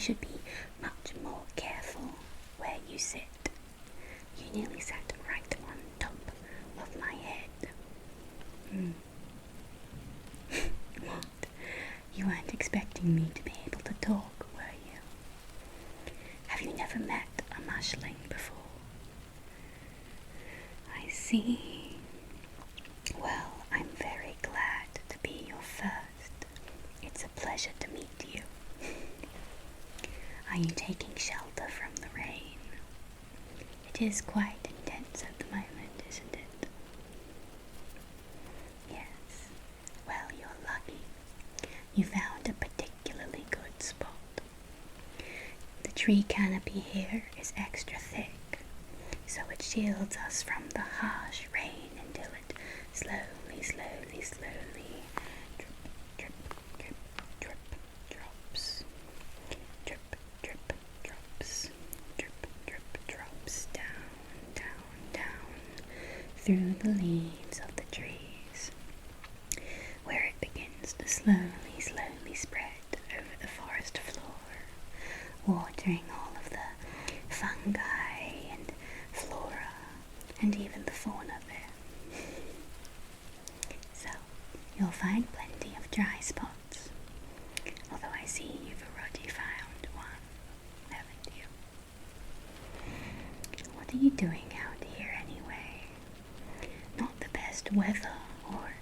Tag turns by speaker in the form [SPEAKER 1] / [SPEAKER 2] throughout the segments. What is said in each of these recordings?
[SPEAKER 1] should be much more careful where you sit. You nearly sat right on top of my head. What? You weren't expecting me to be able to talk, were you? Have you never met a mushling before? I see. Well, I'm very glad to be your first. It's a pleasure to meet you. Are you taking shelter from the rain? It is quite intense at the moment, isn't it? Yes. Well, you're lucky. You found a particularly good spot. The tree canopy here is extra thick, so it shields us from the harsh rain until it slowly drip, drip, drip, drops. Drip, drip, drops. Drip, drip, drops down, through the leaves of the trees, where it begins to slowly spread over the forest floor, watering all of the fungi and flora and even the fauna there. So, you'll find plenty of dry spots, although I see you've already found one, haven't you? What are you doing out here anyway? Not the best weather or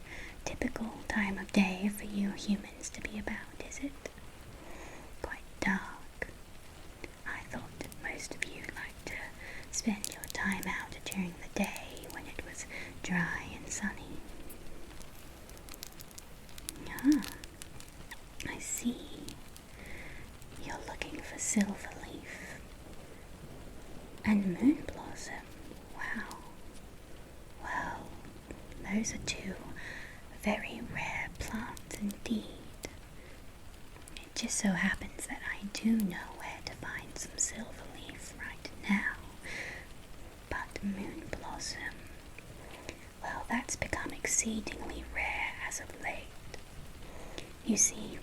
[SPEAKER 1] typical time of day for you humans to be about, is it? Quite dark. I thought that most of you liked to spend your time out during the day when it was dry and sunny. Ah, I see. You're looking for silver leaf and moon blossom. Wow. Well, those are two very rare plants indeed. It just so happens that I do know where to find some silver leaf right now. But moon blossom, well, that's become exceedingly rare as of late. You see,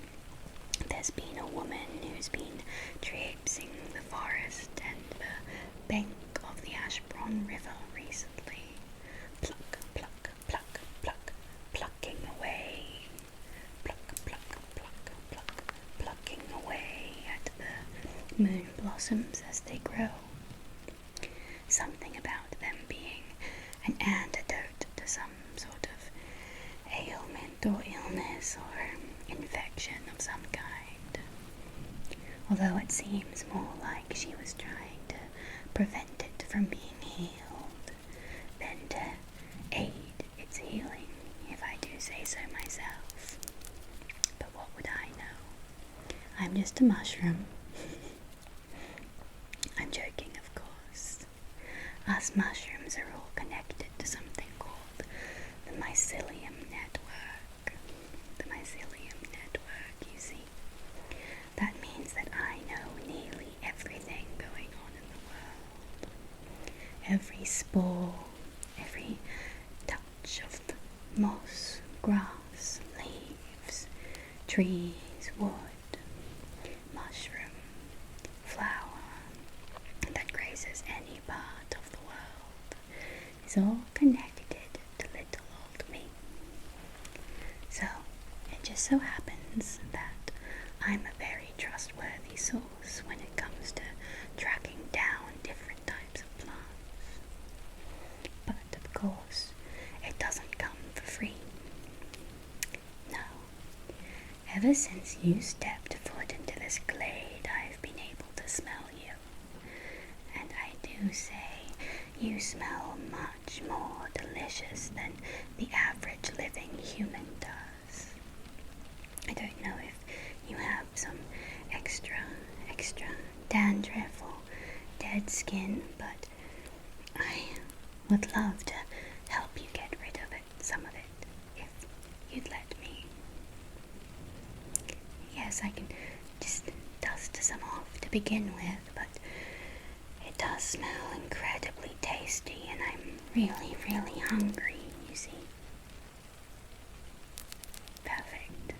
[SPEAKER 1] there's been a woman who's been traipsing the forest and the bank of the Ashbourne River recently. Pluck, pluck, pluck, pluck, plucking away. Pluck, pluck, pluck, pluck, plucking away at the moon blossoms as they grow. Something about them being an antidote to some sort of ailment or illness or infection of some kind. Although it seems more like she was trying to prevent it from being healed than to aid its healing, if I do say so myself. But what would I know? I'm just a mushroom. I'm joking, of course. Us mushrooms are all connected to something called the mycelium network. The mycelium network, you see. That means that I know nearly everything going on in the world. Every spore, every touch of the moss, grass, leaves, trees, wood, mushroom, flower that grazes any part of the world is all connected to little old me. So, it just so happens that I'm a very trustworthy source when it comes to tracking down different types of plants. But of course, it doesn't come for free. No. Ever since you stepped foot into this glade, I've been able to smell you. And I do say you smell much more delicious than the average living human does. I don't know if you have some extra dandruff or dead skin, but I would love to help you get rid of it, some of it, if you'd let me. Yes, I can just dust some off to begin with, but it does smell incredibly tasty and I'm really, really hungry, you see. Perfect.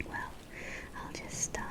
[SPEAKER 1] Well, I'll just start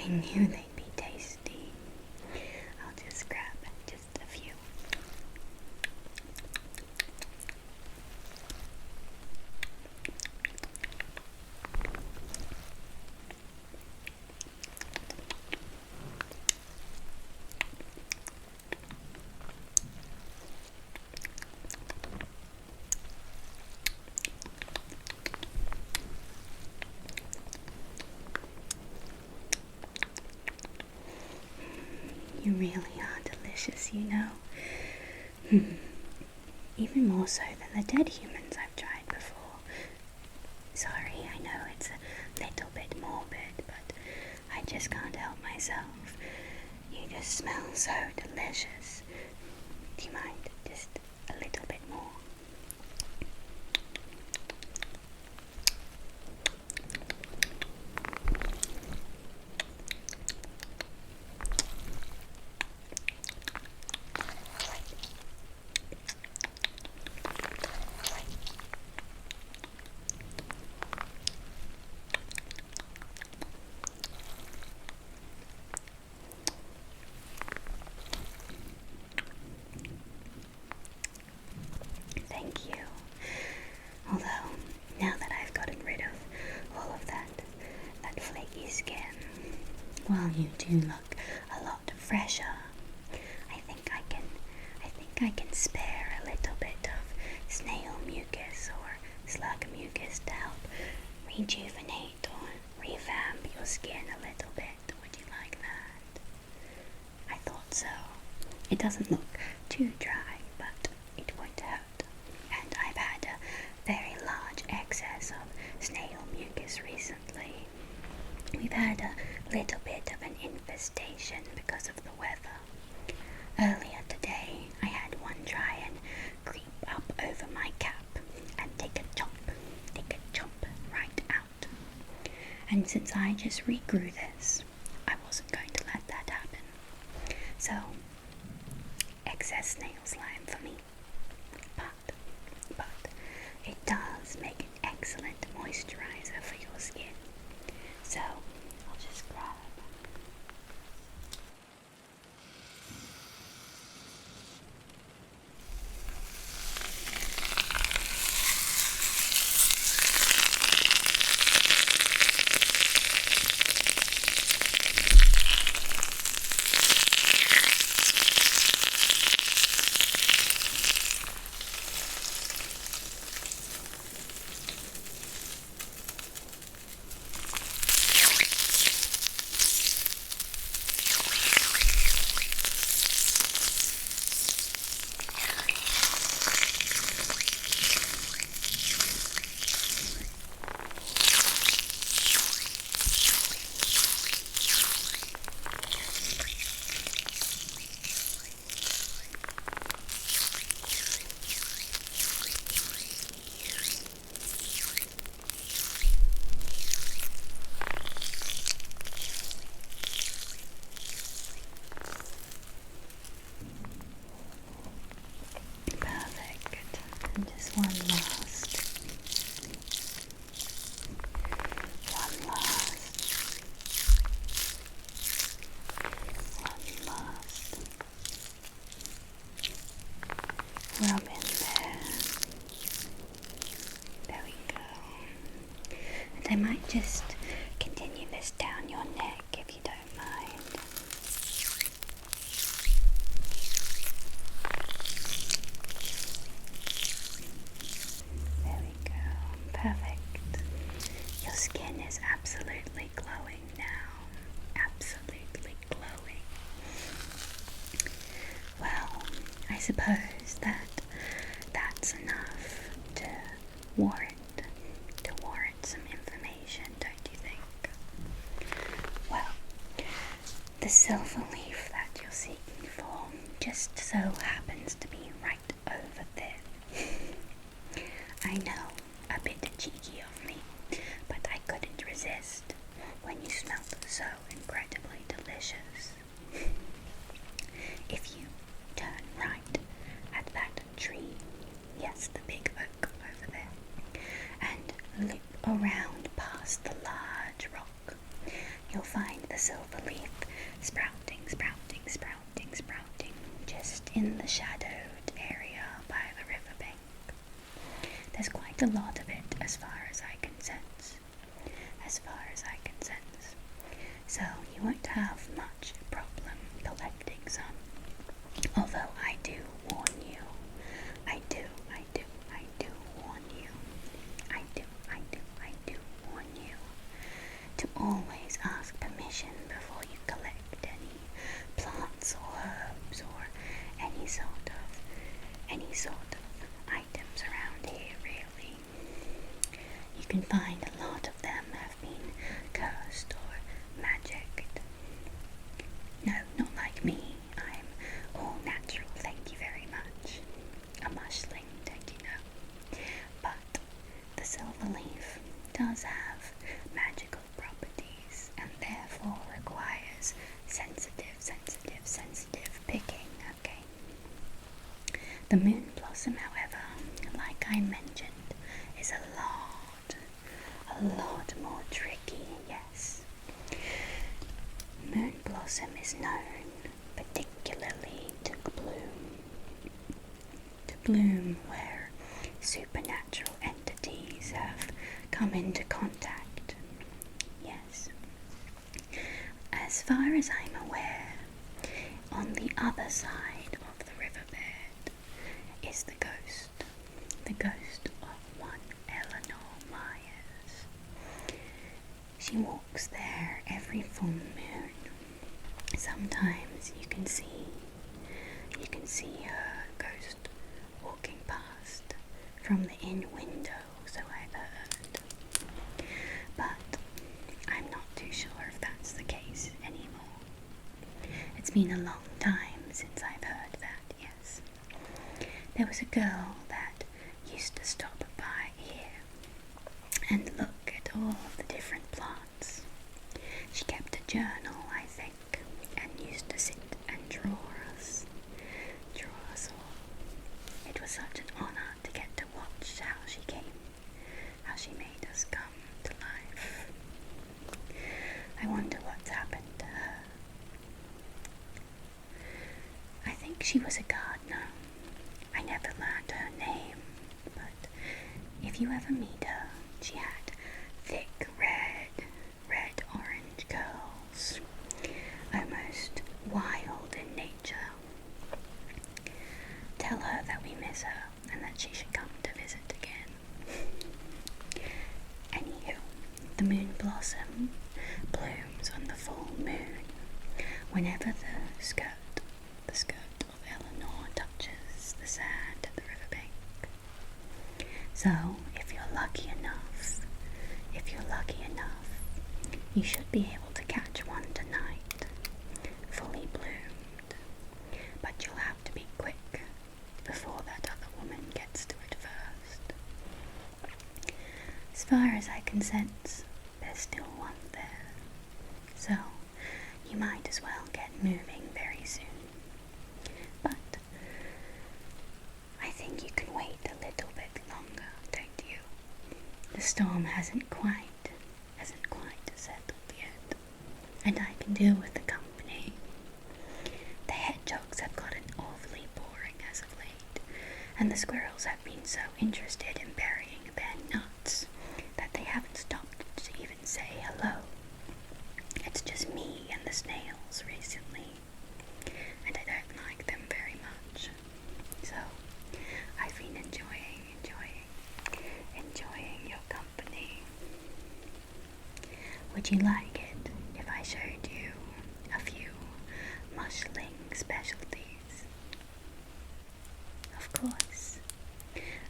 [SPEAKER 1] knew they'd be tasty. I'll just grab just a few. You really are delicious, you know. Even more so than the dead humans I've tried before. Sorry, I know it's a little bit morbid, but I just can't help myself. You just smell so delicious. Do you mind just a little bit more? Thank you. Although, now that I've gotten rid of all of that flaky skin, well, you do look a lot fresher. I think I can spare a little bit of snail mucus or slug mucus to help rejuvenate or revamp your skin a little bit. Would you like that? I thought so. It doesn't look too dry, but it won't hurt. And I've had a very large excess of snail mucus recently. We've had a little bit of an infestation because of the weather. Earlier today, I had one try and creep up over my cap and take a chomp right out. And since I just regrew this, I wasn't going to let that happen. So, excess snail slime for me. But it does make an excellent moisturizer for your skin. So, I'll just grab. Just one last. Rub in there. There we go. And I might just continue this down your neck if you don't mind. There we go. Perfect. Your skin is absolutely glowing now. Absolutely glowing. Well, I suppose that's enough to warrant some information, don't you think? Well, the silver leaf that you're seeking for just so happens to be right over there. I know, a bit cheeky of me, but I couldn't resist when you smelled so incredibly delicious. If you turn right at that tree, yes, the big oak over there, and loop around past the large rock, you'll find the silver leaf sprouting, sprouting, sprouting, sprouting, just in the shadowed area by the riverbank. There's quite a lot of it as far as I can sense. So you won't have much problem collecting some. Although I do warn you. I do warn you. I do warn you to always ask permission before you collect any plants or herbs or any sort of items around here, really. You can find a lot of them have been cursed or magicked. No, not like me. I'm all natural, thank you very much. A mushling, don't you know? But the silver leaf does have magical properties and therefore requires sensitive picking, okay? The moon blossom, however, like I mentioned, is a lot more tricky, yes. Moon blossom is known particularly to bloom where supernatural entities have come into contact. Yes. As far as I'm aware, on the other side of the riverbed is the ghost of one Eleanor Myers. She walks there every full moon. Sometimes you can see her ghost walking past from the inn window, so I've heard. But I'm not too sure if that's the case anymore. It's been a long time since I've heard that, yes. There was a girl that used to stop by here and look at all the different plants. She kept a journal, I think, and used to sit and draw us all. It was such an honor to get to watch how she made us come to life. I wonder what's happened to her. I think she was a gardener. I never learned her name, but if you ever meet her, she had thick red-orange curls, almost wild in nature. Tell her that we miss her and that she should come to visit again. Anywho, the moon blossom blooms on the full moon whenever the skirt of Eleanor touches the sand at the riverbank. So, if you're lucky enough, you should be able to catch one tonight, fully bloomed. But you'll have to be quick before that other woman gets to it first. As far as I can sense, there's still one there. So, you might as well get moving very soon. But I think you can wait a little bit longer, don't you? The storm hasn't quite settled yet, and I can deal with the company. The hedgehogs have gotten awfully boring as of late, and the squirrels have been so interested in burying their nuts that they haven't stopped to even say hello. It's just me and the snails recently, and I don't like them very much. So I've been enjoying your company. Would you like it if I showed you a few mushling specialties? Of course,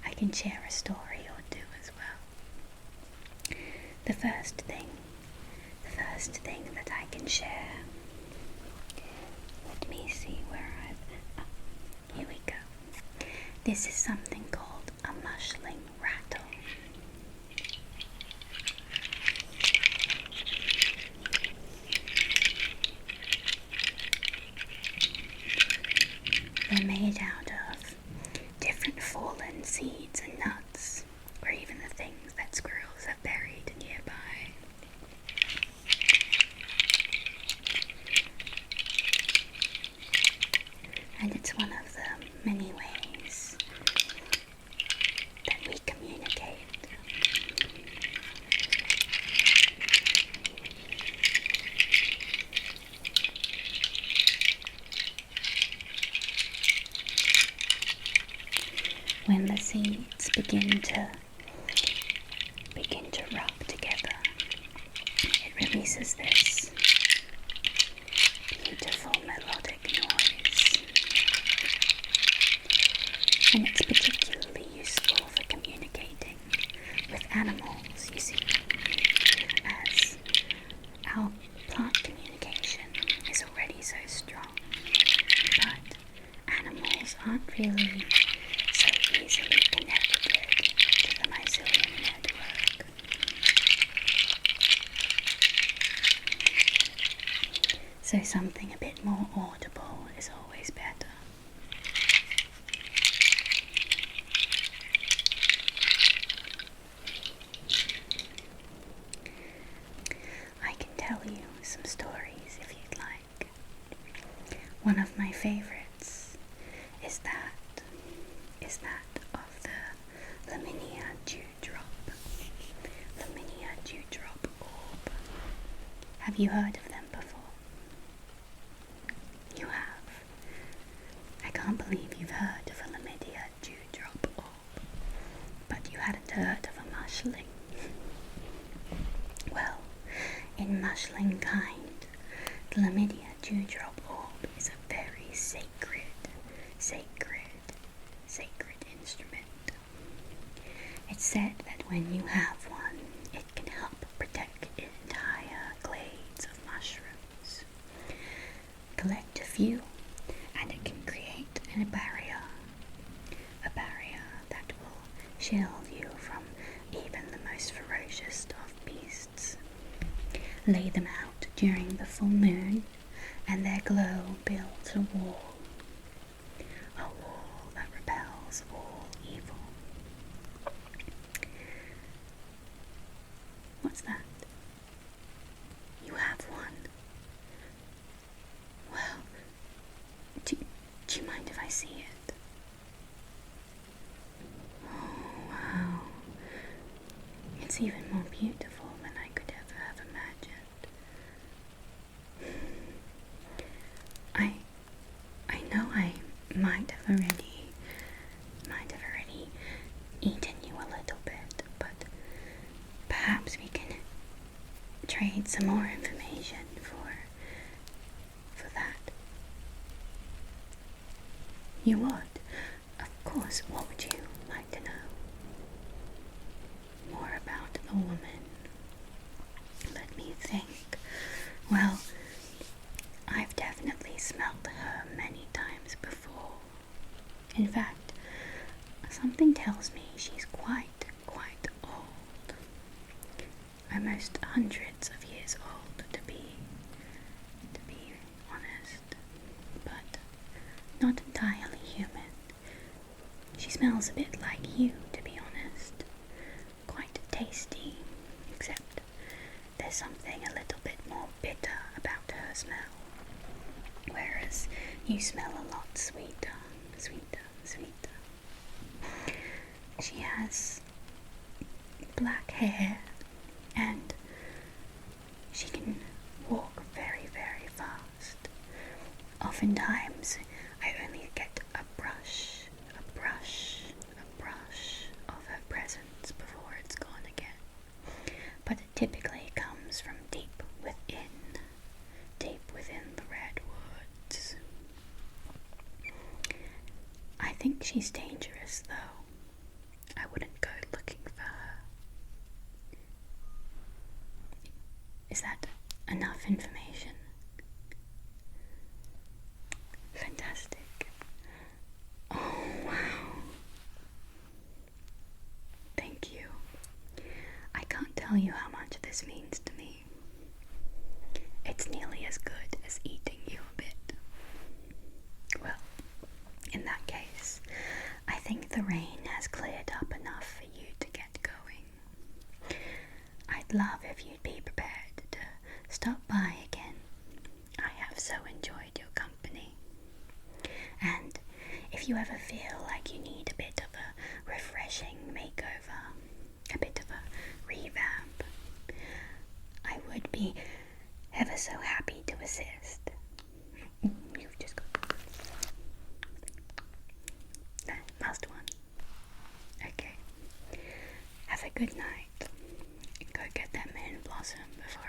[SPEAKER 1] I can share a story or two as well. The first thing that I can share, let me see where here we go. This is something called a mushling rattle. They're made out of different fallen seeds and nuts, or even the things that squirrels have buried nearby. bits begin to rub together, it releases this beautiful melodic noise, and it's particularly useful for communicating with animals, you see, as our plant communication is already so strong, but animals aren't really so easily connected to the mycelium network. So something a bit more audible is always better. I can tell you some stories if you'd like. One of my favorites is that of the Laminia dewdrop. Laminia dewdrop orb. Have you heard of them before? You have. I can't believe you've heard of a Laminia dewdrop orb, but you hadn't heard of a mushling. Well, in mushling kind, the Laminia dewdrop orb is a very sacred instrument. It's said that when you have one, it can help protect entire glades of mushrooms. Collect a few, and it can create a barrier that will shield you from even the most ferocious of beasts. Lay them out during the full moon, and their glow builds a wall that repels all evil. What's that? You have one? Well, do you mind if I see it? Oh, wow. It's even more beautiful than I could ever have imagined. I know I might have already eaten you a little bit, but perhaps we can trade some more information for that. You would? Of course. What would you like to know? More about the woman. Let me think. Well, I've definitely smelt her many times before. In fact, something tells me she's quite old. Almost hundreds of years old, to be honest, but not entirely human. She smells a bit like you, to be honest. Quite tasty, except there's something a little bit more bitter about her smell, whereas you smell a lot sweeter. She has black hair, and she can walk very fast. Oftentimes I only get a brush of her presence before it's gone again, but it typically comes from deep within the redwoods. I think she's dangerous, though. I wouldn't go looking for her. Is that enough information? Fantastic. Oh, wow. Thank you. I can't tell you how much this means to me. It's nearly as good as eating you a bit. Well, in that case, I think the rain has cleared up enough for you to get going. I'd love if you'd be prepared to stop by again. I have so enjoyed your company. And if you ever feel like you need a bit of a refreshing makeover, a bit of a revamp, I would be ever so happy to assist. You've just got that last one. Okay. awesome before